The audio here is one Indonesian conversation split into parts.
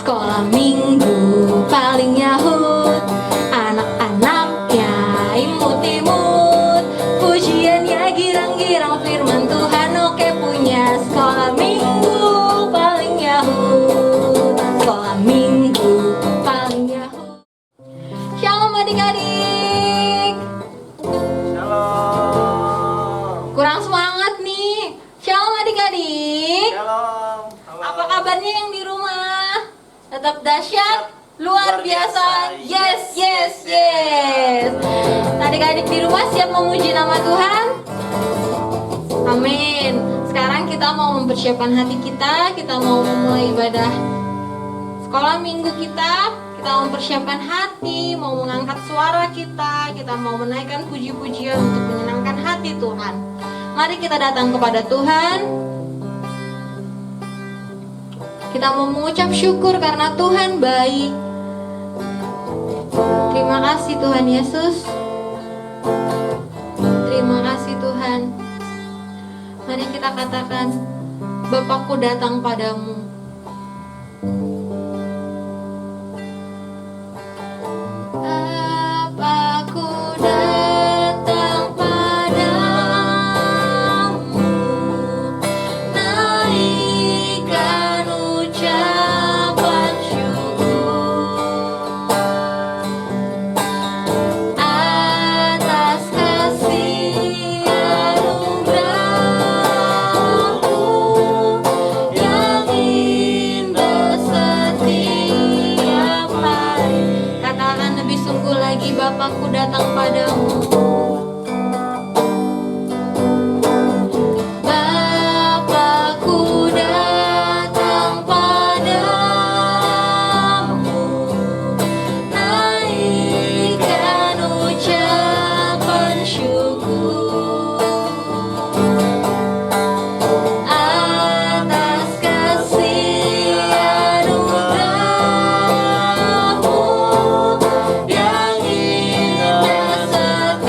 Sekolah minggu paling yahut, anak-anaknya imut-imut, pujiannya girang-girang, firman Tuhan oke punya. Sekolah minggu paling yahut, sekolah minggu paling yahut. Shalom adik-adik. Shalom. Kurang semangat nih. Shalom adik-adik. Shalom. Halo. Apa kabarnya yang di rumah? Tetap dahsyat, luar biasa. Yes, yes, yes. Adik-adik di rumah siap memuji nama Tuhan? Amin. Sekarang kita mau mempersiapkan hati kita mau memulai ibadah sekolah minggu kita mau mempersiapkan hati, mau mengangkat suara kita mau menaikkan puji-pujian untuk menyenangkan hati Tuhan. Mari kita datang kepada Tuhan. Kita mau mengucap syukur karena Tuhan baik. Terima kasih Tuhan Yesus. Terima kasih Tuhan. Mari kita katakan, Bapakku datang padamu. Bapakku datang padamu, naikkan ucapan syukur atas kasih anugerah-Mu yang indah setiap hari. Katakan lebih sungguh lagi, Bapakku datang padamu. Bapakku datang padamu, naikkan ucapan syukur atas kasih anugerah-Mu yang indah setiap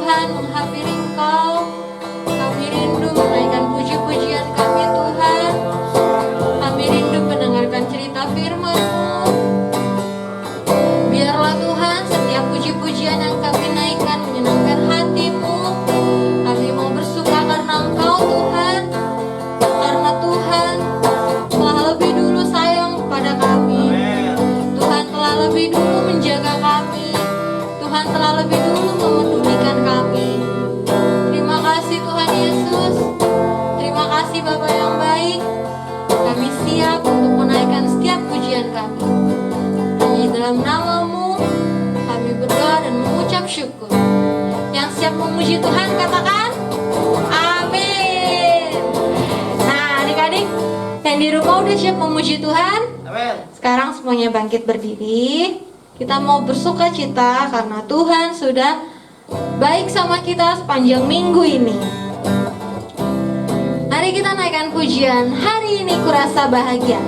Tuhan menghampiri Engkau. Kami rindu menaikkan puji-pujian kami Tuhan. Kami rindu mendengarkan cerita firman-Mu. Biarlah Tuhan setiap puji-pujian yang kami naikkan menyenangkan hati-Mu. Kami mau bersuka karena Engkau Tuhan. Karena Tuhan telah lebih dulu sayang kepada kami. Tuhan telah lebih dulu menjaga kami. Tuhan telah lebih dulu memedulikan kami. Terima kasih Tuhan Yesus. Terima kasih Bapa yang baik. Kami siap untuk menaikkan setiap pujian kami. Hanya dalam nama-Mu kami berdoa dan mengucap syukur. Yang siap memuji Tuhan katakan amin. Nah adik-adik yang di rumah udah siap memuji Tuhan? Amin. Sekarang semuanya bangkit berdiri. Kita mau bersuka cita karena Tuhan sudah baik sama kita sepanjang minggu ini. Mari kita naikkan pujian Hari Ini Kurasa Bahagia.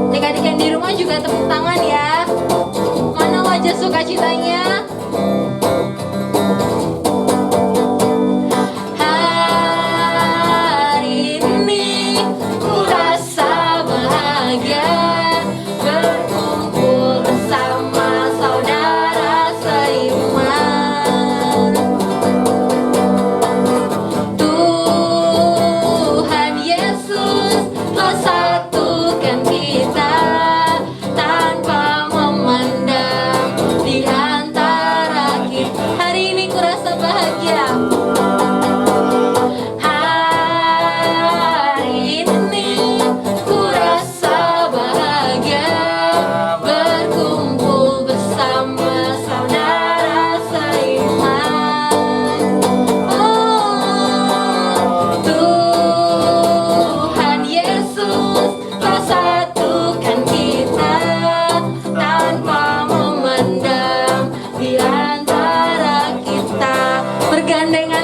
Adik-adik yang di rumah juga tepuk tangan ya. Mana wajah sukacitanya? Hari ini kurasa bahagia, berkumpul bersama saudara seiman. Tuhan Yesus telah satukan kita tanpa memandang di antara kita. Hari ini kurasa bahagia. Hari ini kurasa bahagia, berkumpul bersama saudara seiman. Oh, Tuhan Yesus telah satukan kita tanpa memandang di antara kita. Bergandengan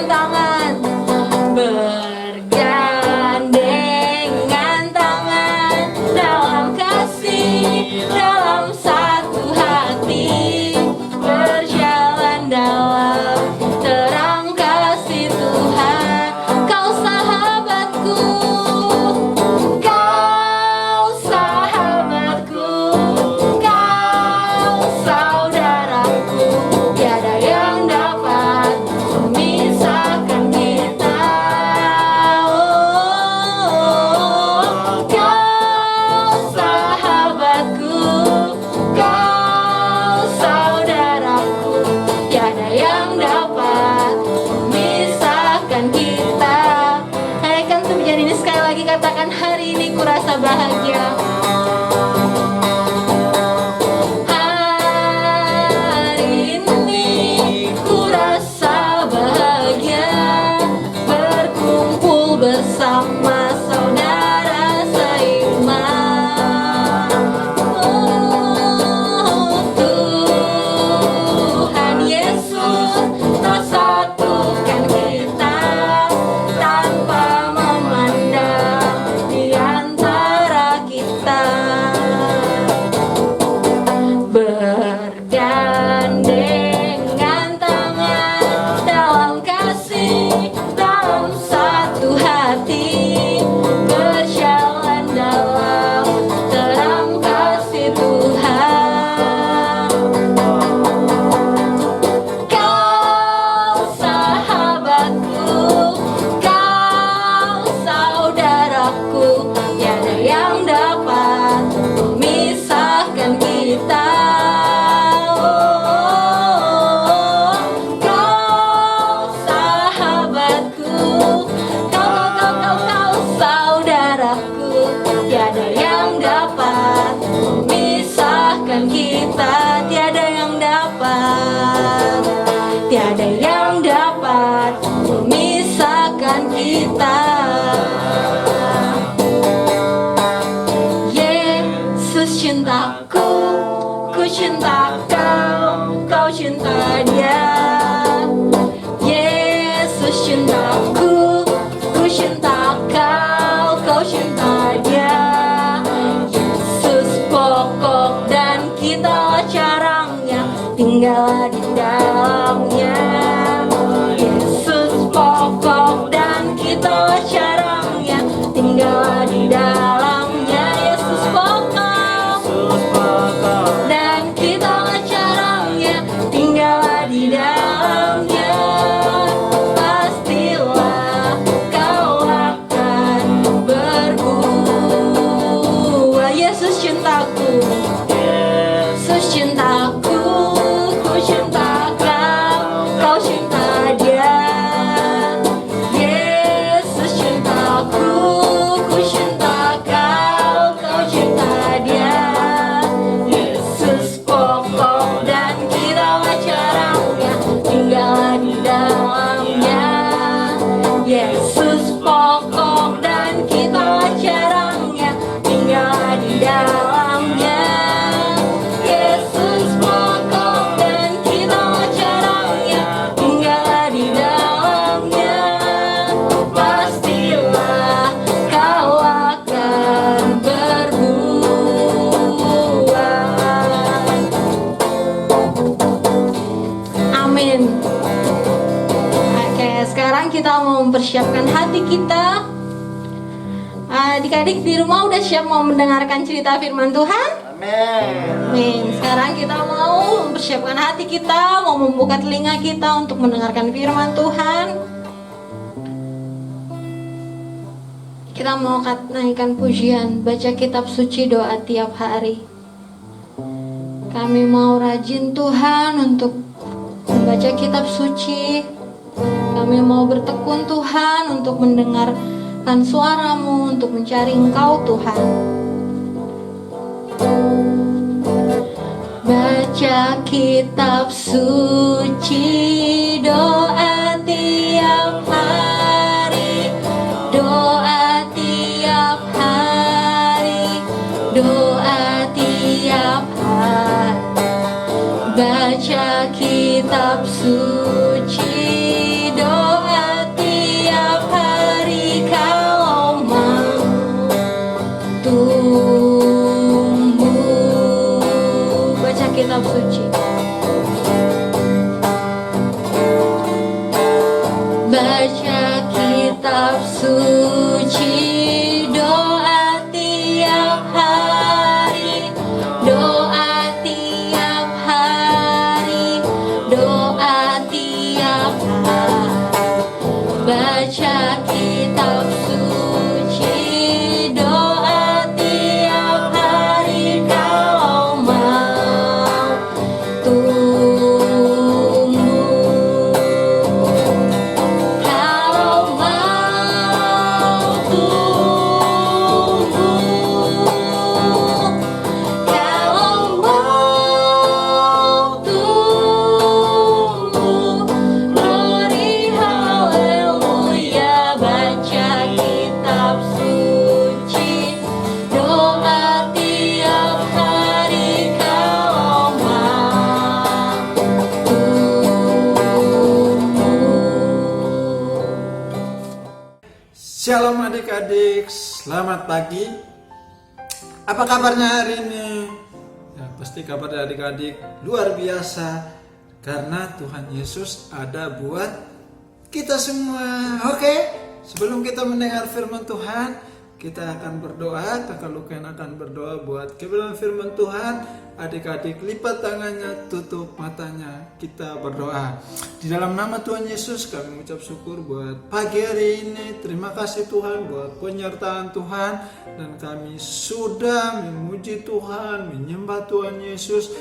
di dalamnya, pastilah kau akan berbuah. Yesus cintaku, Yesus cintaku, ku cinta kau, kau cinta dia. Yesus cintaku, ku cinta kau, kau cinta dia. Yesus pokok dan kitalah caranya, tinggallah di dalamnya. Yesus pokok dan kitalah caranya, tinggallah di dalamnya. Yesus pokok dan kitalah caranya, tinggallah di dalamnya. Pastilah kau akan berbuah. Amin. Oke, sekarang kita mau mempersiapkan hati kita. Adik-adik di rumah udah siap mau mendengarkan cerita firman Tuhan? Amin. Amin. Sekarang kita mau mempersiapkan hati kita, mau membuka telinga kita untuk mendengarkan firman Tuhan. Kita mau naikkan pujian, baca kitab suci, doa tiap hari. Kami mau rajin Tuhan untuk membaca kitab suci. Kami mau bertekun Tuhan untuk mendengarkan suara-Mu, untuk mencari Engkau Tuhan. Baca kitab suci, doa tiap hari, doa tiap hari, doa tiap hari. Baca kitab suci, doa tiap hari, kalau mau tumbuh. Baca kitab suci. Baca kitab suci, doa tiap hari, doa tiap hari, doa tiap hari. Baca kitab suci, doa tiap hari, kalau mau tumbuh. Kalau mau tumbuh, kalau mau tumbuh, glory haleluya. Baca kitab suci, doa tiap hari, kalau mau tumbuh. Shalom adik-adik, selamat pagi. Apa kabarnya hari ini? Ya, pasti kabar adik-adik luar biasa karena Tuhan Yesus ada buat kita semua. Oke, sebelum kita mendengar firman Tuhan, kita akan berdoa. Kakak Luken akan berdoa buat kebenaran firman Tuhan. Adik-adik lipat tangannya, tutup matanya, kita berdoa. Di dalam nama Tuhan Yesus kami mengucap syukur buat pagi hari ini. Terima kasih Tuhan buat penyertaan Tuhan. Dan kami sudah memuji Tuhan, menyembah Tuhan Yesus.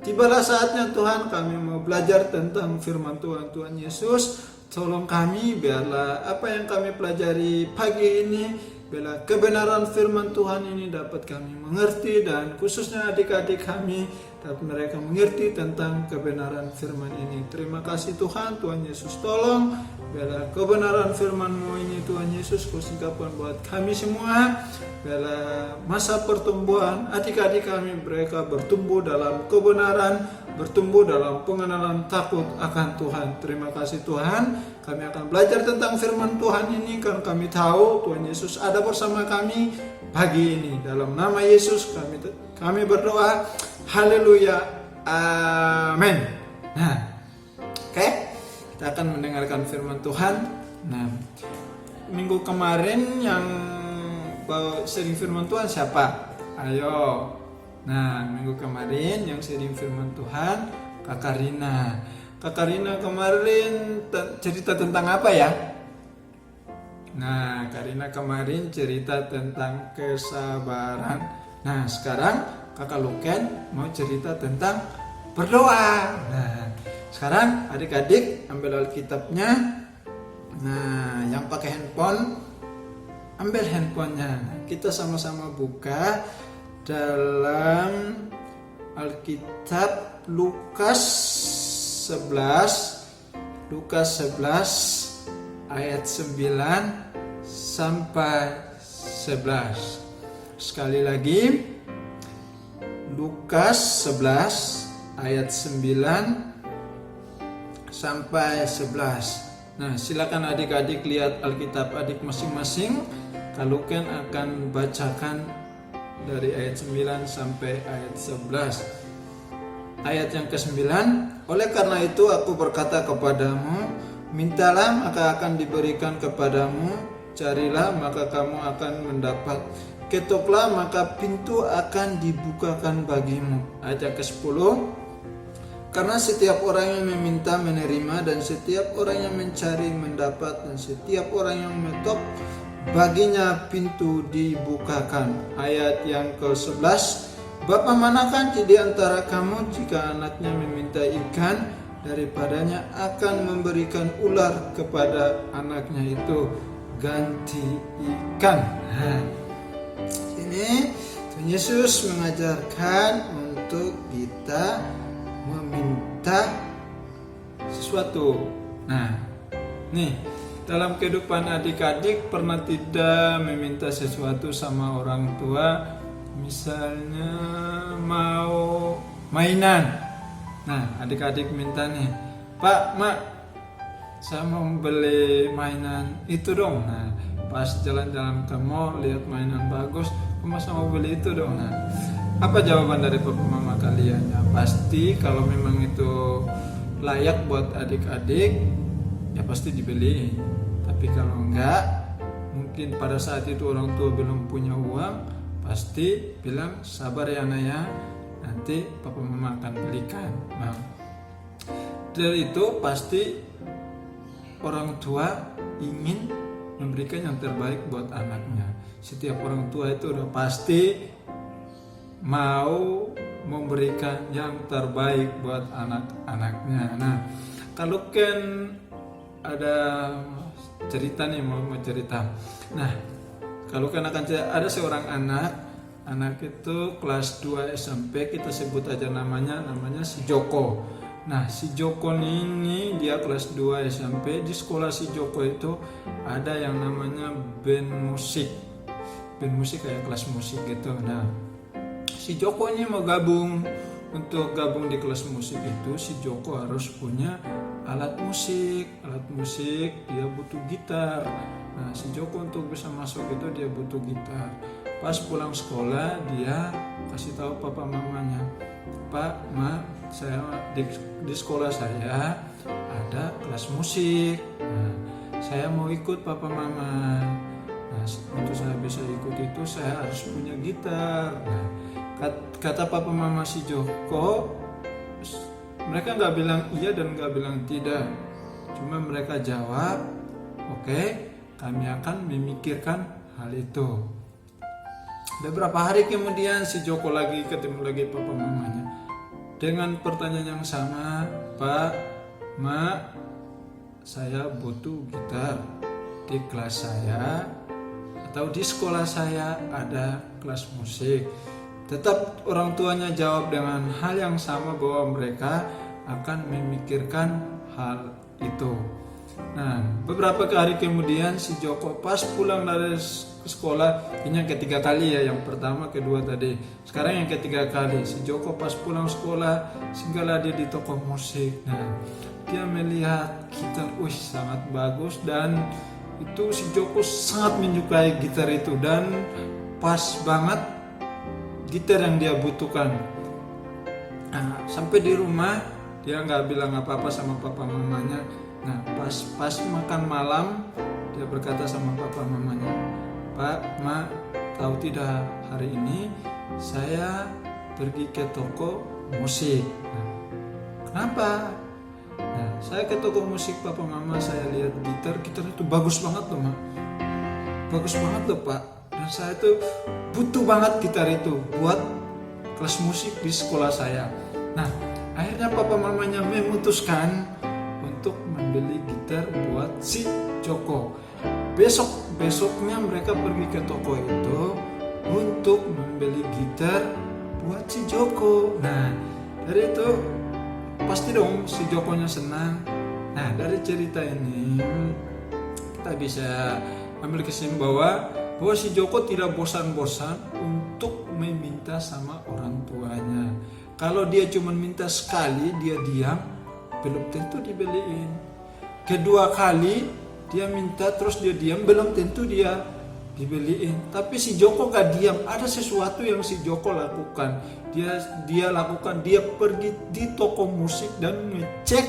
Tibalah saatnya Tuhan kami mau belajar tentang firman Tuhan. Tuhan Yesus, tolong kami biarlah apa yang kami pelajari pagi ini, biarlah kebenaran firman Tuhan ini dapat kami mengerti, dan khususnya adik-adik kami dapat mereka mengerti tentang kebenaran firman ini. Terima kasih Tuhan. Tuhan Yesus tolong biarlah kebenaran firman-Mu ini Tuhan Yesus Kau singkapkan buat kami semua. Biarlah masa pertumbuhan adik-adik kami mereka bertumbuh dalam kebenaran, bertumbuh dalam pengenalan takut akan Tuhan. Terima kasih Tuhan. Kami akan belajar tentang firman Tuhan ini karena kami tahu Tuhan Yesus ada bersama kami pagi ini. Dalam nama Yesus kami berdoa. Haleluya. Amin. Nah, oke. Kita akan mendengarkan firman Tuhan. Nah, minggu kemarin yang sharing firman Tuhan siapa? Ayo. Nah, minggu kemarin yang sharing firman Tuhan Kakak Rina. Kakak Rina kemarin cerita tentang apa ya? Nah, Kak Rina kemarin cerita tentang kesabaran. Nah, sekarang Kakak Luken mau cerita tentang berdoa. Nah, sekarang adik-adik ambil Alkitabnya. Nah, yang pakai handphone, ambil handphonenya. Kita sama-sama buka dalam Alkitab Lukas 11 ayat 9 sampai 11. Sekali lagi, Lukas 11 ayat 9 sampai 11. Nah, silakan adik-adik lihat Alkitab adik masing-masing. Kaluken akan bacakan dari ayat 9 sampai ayat 11. Ayat yang ke-9, oleh karena itu aku berkata kepadamu, mintalah maka akan diberikan kepadamu, carilah maka kamu akan mendapat, ketoklah maka pintu akan dibukakan bagimu. Ayat yang ke-10, karena setiap orang yang meminta menerima, dan setiap orang yang mencari mendapat, dan setiap orang yang mengetok baginya pintu dibukakan. Ayat yang ke-11, Bapa manakah di antara kamu jika anaknya meminta ikan, daripadanya akan memberikan ular kepada anaknya itu ganti ikan. Nah, ini Tuhan Yesus mengajarkan untuk kita meminta sesuatu. Nah, nih dalam kehidupan adik-adik pernah tidak meminta sesuatu sama orang tua, misalnya mau mainan. Nah, adik-adik minta nih, Pak, Mak, saya mau beli mainan itu dong. Nah, pas jalan-jalan ke mall lihat mainan bagus, masa mau beli itu dong. Nah, apa jawaban dari papa mama kalian? Ya pasti kalau memang itu layak buat adik-adik, ya pasti dibeli. Tapi kalau enggak, mungkin pada saat itu orang tua belum punya uang, pasti bilang sabar ya nak ya, nanti papa mama akan belikan. Nah, dari itu pasti orang tua ingin memberikan yang terbaik buat anaknya. Setiap orang tua itu udah pasti mau memberikan yang terbaik buat anak-anaknya. Nah, kalau kan ada cerita nih, mau cerita. Nah, kalau kan akan ada seorang anak itu kelas 2 SMP, kita sebut aja namanya si Joko. Nah, si Joko ini dia kelas 2 SMP. Di sekolah si Joko itu ada yang namanya band musik kayak kelas musik gitu. Nah, si Joko ini mau gabung. Untuk gabung di kelas musik itu si Joko harus punya alat musik dia butuh gitar. Nah, si Joko untuk bisa masuk itu dia butuh gitar. Pas pulang sekolah dia kasih tahu papa mamanya, Pak, Ma, saya di sekolah saya ada kelas musik. Nah, saya mau ikut papa mama. Nah, untuk saya bisa ikut itu saya harus punya gitar. Nah, kata papa mama si Joko, mereka nggak bilang iya dan nggak bilang tidak, cuma mereka jawab, oke, kami akan memikirkan hal itu. Beberapa hari kemudian si Joko lagi ketemu lagi papa mamanya dengan pertanyaan yang sama, Pak, Ma, saya butuh gitar. Di kelas saya atau di sekolah saya ada kelas musik. Tetap orang tuanya jawab dengan hal yang sama, bahwa mereka akan memikirkan hal itu. Nah, beberapa hari kemudian si Joko pas pulang dari sekolah, ini yang ketiga kali ya, yang pertama, kedua tadi, sekarang yang ketiga kali, si Joko pas pulang sekolah singgahlah dia di toko musik. Nah, dia melihat gitar, sangat bagus, dan itu si Joko sangat menyukai gitar itu, dan pas banget gitar yang dia butuhkan. Nah, sampai di rumah dia nggak bilang apa-apa sama papa mamanya. Nah, pas makan malam dia berkata sama papa mamanya, Pak, Ma, tahu tidak, hari ini saya pergi ke toko musik. Nah, Kenapa? Nah, saya ke toko musik papa mama, saya lihat gitar itu bagus banget loh, Ma. Bagus banget loh, Pak. Dan saya tuh butuh banget gitar itu buat kelas musik di sekolah saya. Nah, akhirnya papa mamanya memutuskan untuk membeli gitar buat si Joko. Besoknya mereka pergi ke toko itu untuk membeli gitar buat si Joko. Nah, dari itu pasti dong si Jokonya senang. Nah, dari cerita ini kita bisa ambil kesimpulan bahwa si Joko tidak bosan-bosan untuk meminta sama orang tuanya. Kalau dia cuma minta sekali, dia diam, belum tentu dibeliin. Kedua kali dia minta terus dia diam, belum tentu dia dibeliin. Tapi si Joko gak diam, ada sesuatu yang si Joko lakukan. Dia lakukan, dia pergi di toko musik dan ngecek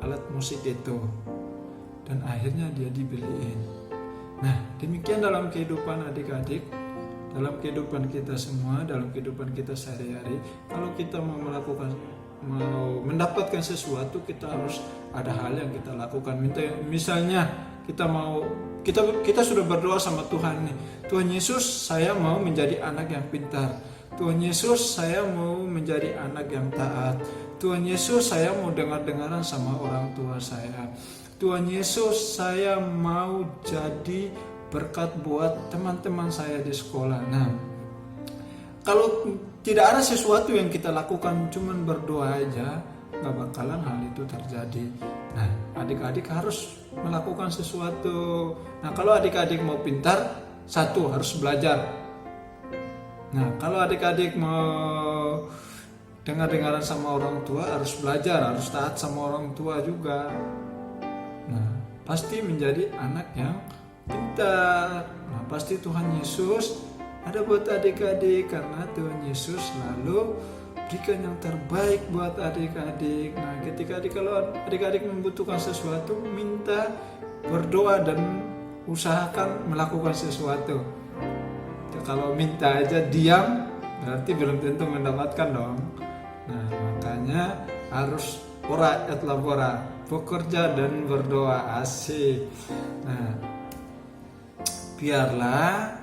alat musik itu, dan akhirnya dia dibeliin. Nah, demikian dalam kehidupan adik-adik, dalam kehidupan kita semua, dalam kehidupan kita sehari-hari. Kalau kita mau mendapatkan sesuatu, kita harus ada hal yang kita lakukan. Misalnya kita sudah berdoa sama Tuhan nih, Tuhan Yesus, saya mau menjadi anak yang pintar. Tuhan Yesus, saya mau menjadi anak yang taat. Tuhan Yesus, saya mau dengar-dengaran sama orang tua saya. Tuhan Yesus, saya mau jadi berkat buat teman-teman saya di sekolah. Nah, kalau tidak ada sesuatu yang kita lakukan, cuman berdoa aja, gak bakalan hal itu terjadi. Nah, adik-adik harus melakukan sesuatu. Nah, kalau adik-adik mau pintar, satu, harus belajar. Nah, kalau adik-adik mau dengar-dengaran sama orang tua, harus belajar, harus taat sama orang tua juga. Nah, pasti menjadi anak yang pintar. Nah, pasti Tuhan Yesus ada buat adik-adik, karena Tuhan Yesus selalu berikan yang terbaik buat adik-adik. Nah, kalau adik-adik membutuhkan sesuatu, minta, berdoa, dan usahakan melakukan sesuatu. Kalau minta aja diam, berarti belum tentu mendapatkan dong. Nah, makanya harus ora et labora, bekerja dan berdoa. Asik. Nah, biarlah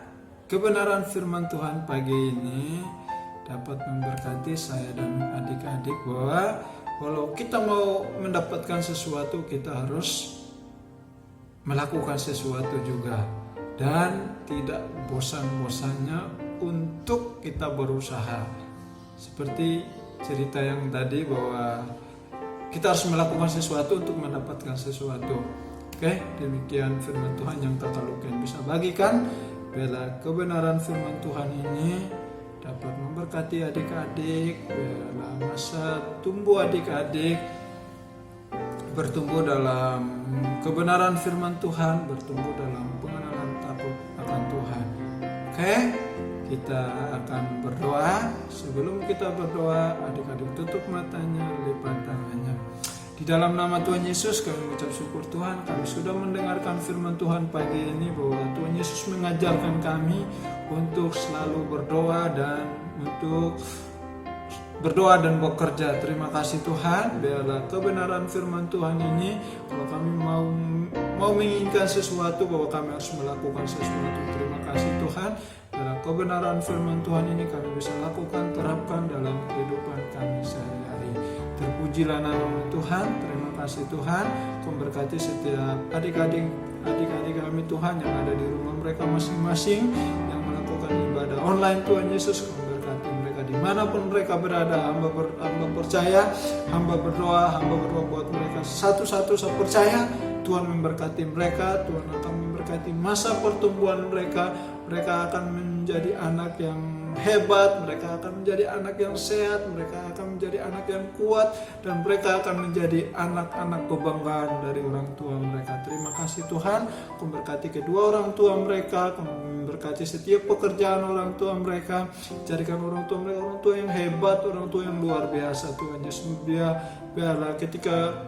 kebenaran firman Tuhan pagi ini dapat memberkati saya dan adik-adik, bahwa kalau kita mau mendapatkan sesuatu, kita harus melakukan sesuatu juga, dan tidak bosan-bosannya untuk kita berusaha. Seperti cerita yang tadi, bahwa kita harus melakukan sesuatu untuk mendapatkan sesuatu. Oke, demikian firman Tuhan yang Kakak Luken bisa bagikan. Bila kebenaran firman Tuhan ini dapat memberkati adik-adik, bila masa tumbuh adik-adik bertumbuh dalam kebenaran firman Tuhan, bertumbuh dalam pengenalan takut akan Tuhan. Oke, kita akan berdoa. Sebelum kita berdoa, adik-adik tutup matanya, lipat tangannya. Di dalam nama Tuhan Yesus, kami mengucap syukur Tuhan, kami sudah mendengarkan firman Tuhan pagi ini, bahwa Tuhan Yesus mengajarkan kami untuk selalu berdoa dan bekerja. Terima kasih Tuhan, biarlah kebenaran firman Tuhan ini, kalau kami mau menginginkan sesuatu, bahwa kami harus melakukan sesuatu. Terima kasih Tuhan, biarlah kebenaran firman Tuhan ini kami bisa lakukan, terapkan dalam kehidupan kami sehari-hari. Terpujilah nama Tuhan. Terima kasih Tuhan, memberkati setiap adik-adik kami Tuhan yang ada di rumah mereka masing-masing, yang melakukan ibadah online. Tuhan Yesus memberkati mereka dimanapun mereka berada. Hamba percaya, hamba berdoa buat mereka satu-satu. Saya percaya Tuhan memberkati mereka. Tuhan akan memberkati masa pertumbuhan mereka. Mereka akan menjadi anak yang hebat, mereka akan menjadi anak yang sehat, mereka akan menjadi anak yang kuat, dan mereka akan menjadi anak-anak kebanggaan dari orang tua mereka. Terima kasih Tuhan, memberkati kedua orang tua mereka, memberkati setiap pekerjaan orang tua mereka. Jadikan orang tua mereka orang tua yang hebat, orang tua yang luar biasa. Tuhan Yesus, biarlah ketika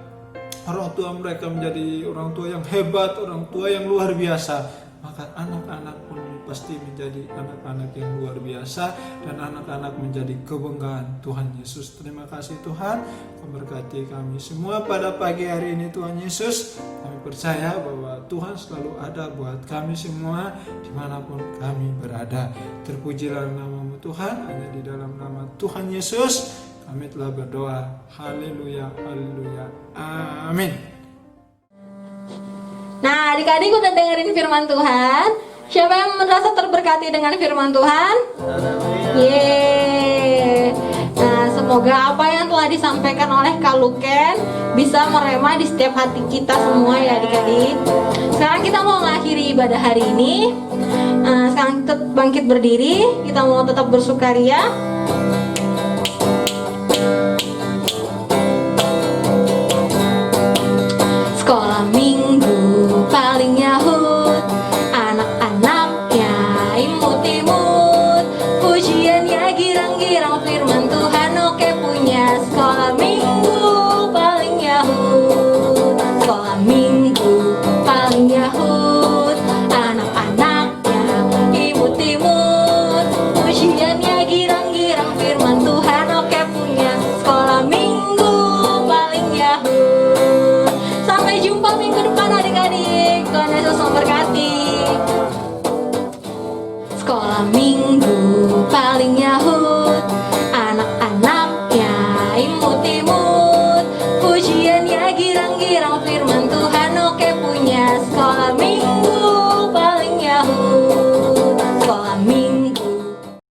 orang tua mereka menjadi orang tua yang hebat, orang tua yang luar biasa, maka anak-anak pun pasti menjadi anak-anak yang luar biasa dan anak-anak menjadi kebanggaan Tuhan Yesus. Terima kasih Tuhan, memberkati kami semua pada pagi hari ini Tuhan Yesus. Kami percaya bahwa Tuhan selalu ada buat kami semua dimanapun kami berada. Terpujilah nama-Mu Tuhan, hanya di dalam nama Tuhan Yesus kami telah berdoa. Haleluya, haleluya, amin. Nah, adik-adik udah dengerin firman Tuhan? Siapa yang merasa terberkati dengan firman Tuhan? Yeay. Nah, semoga apa yang telah disampaikan oleh Kak Luken bisa merema di setiap hati kita semua ya adik-adik. Sekarang kita mau mengakhiri ibadah hari ini. Sekarang kita bangkit berdiri, kita mau tetap bersukaria.